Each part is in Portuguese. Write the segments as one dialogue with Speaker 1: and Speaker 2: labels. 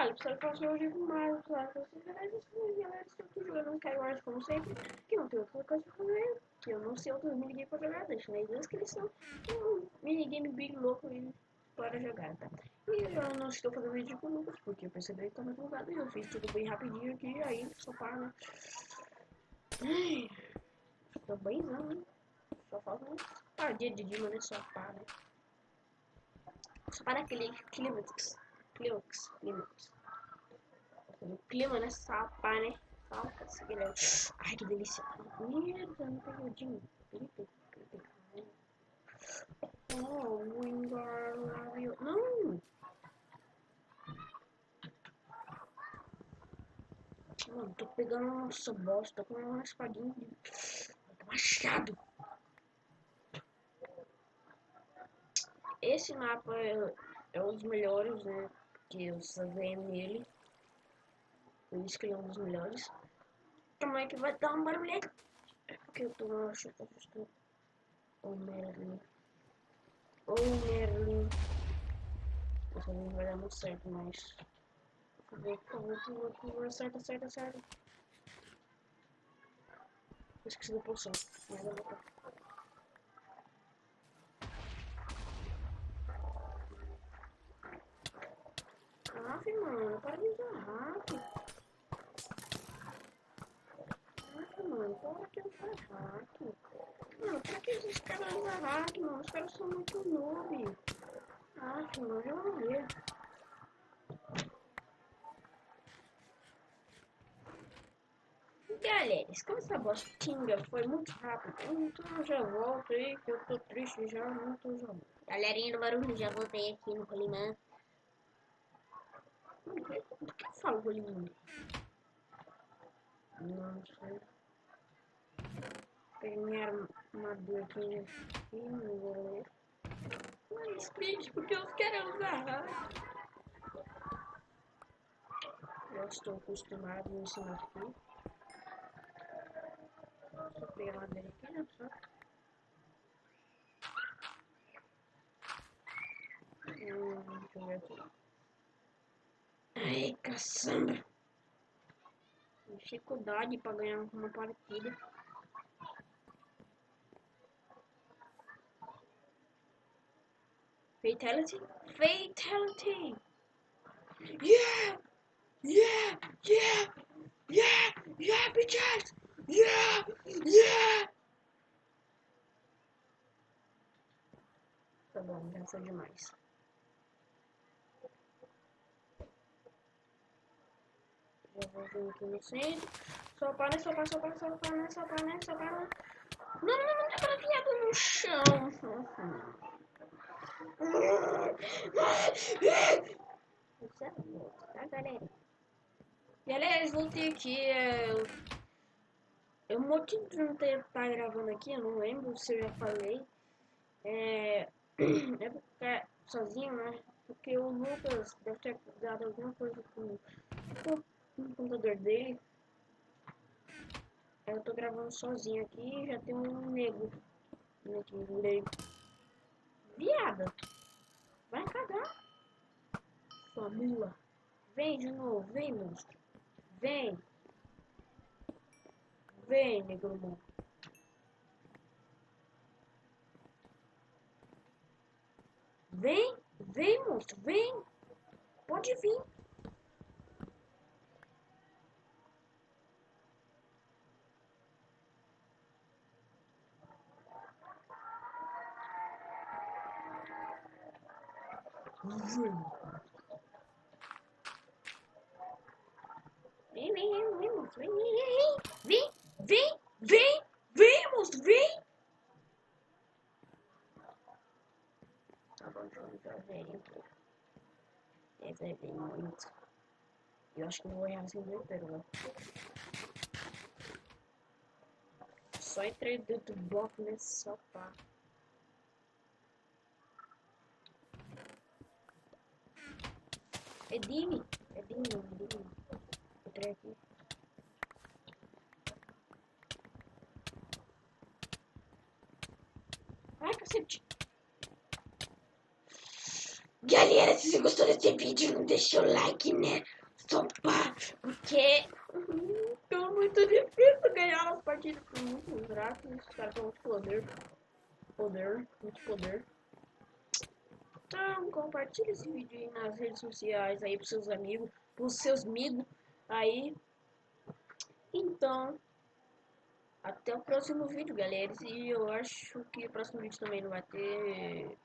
Speaker 1: Vale, pessoal, que eu hoje com mais, pessoal, que vocês galera, estou aqui jogando um Skyward como sempre, que não tem outra coisa pra fazer, que eu não sei outros minigames pra jogar, deixa na descrição, um minigame bem louco e para jogar, tá? E eu não estou fazendo vídeo com o Lucas, porque eu percebi que tá muito bugado e eu fiz tudo bem rapidinho aqui, aí só para, né? Ai, tô bemzão, né? Só falta um par de Dima, né? Só para, né? Só para aquele Clímax. O clima, né? Sapa, né? Salpa, ai, que delícia. Merda, não peguei o Dima. Oh, Wingardium. Não! Mano, tô pegando essa bosta com uma espadinha de machado. Esse mapa é um dos melhores, né? Que eu só ganhei nele. Por isso que ele é um dos melhores. Como é que vai dar um barulhento? É porque eu tô achando. Oh, Merlin. Oh, Merlin. Isso não vai dar muito certo, mas... Por favor, acerta. Eu esqueci da poção. Mas eu vou... mano, para de usar hack. Mano, para que usar hack. Mano, pra que esses caras usam hack, mano? Os caras são muito noob. Mano, já vou ver. Galera, como essa bostinha foi muito rápido, então eu já volto aí, que eu tô triste já, não tô jogando. Galerinha do barulho, já voltei aqui no Rolimã. Por que eu falo Rolimã? Não sei. Peguei minha armadura aqui, não vou ler. Mas, speed, porque eu quero usar. Eu estou acostumado a ensinar aqui. Vou pegar a madeira aqui, né? Só. Deixa eu ver aqui. Ai, caçamba. Dificuldade para ganhar uma partida. Fatality? Yeah! Bitches! Yeah! Tá bom, já foi demais. Já vou vir aqui no centro. Só para. Não, tá viado no chão. Isso é louco, tá, galera? Galera, voltei aqui. O motivo de não ter estar gravando aqui, eu não lembro se eu já falei. É porque sozinho, né? Porque o Lucas deve ter dado alguma coisa com o computador dele. Eu tô gravando sozinho aqui e já tem um nego aqui. Viada! Vai cagar! Sua mula! Vem de novo, vem, monstro! Vem! Vem, negro. Vem, monstro, vem! Pode vir! Vem, monstro, vem, monstro, vem! Tá bom, já veio. Vai vir muito. Eu acho que não vou errar sem ver, né? Só entrei dentro do bloco nesse sofá. É Dini. Entrei aqui. Ai, cacete. Galera, se você gostou desse vídeo, não deixa o like, né? Só pá, porque tô muito difícil ganhar as partidas com muitos gráficos. Os caras são muito muito poder. Então, compartilha esse vídeo aí nas redes sociais aí pros seus amigos, aí. Então, até o próximo vídeo, galera. E eu acho que o próximo vídeo também não vai ter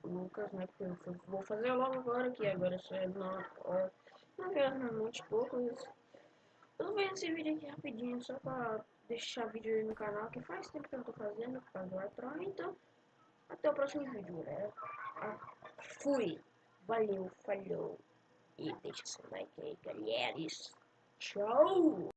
Speaker 1: Lucas, né? Porque eu vou fazer logo agora, que agora só é 9 horas da noite, poucos. Eu vou ver esse vídeo aqui rapidinho, só pra deixar vídeo aí no canal, que faz tempo que eu não tô fazendo, por causa do Artron. Então, até o próximo vídeo, galera. Fui. Valeu, falou. E deixa seu like aí, galera. Tchau!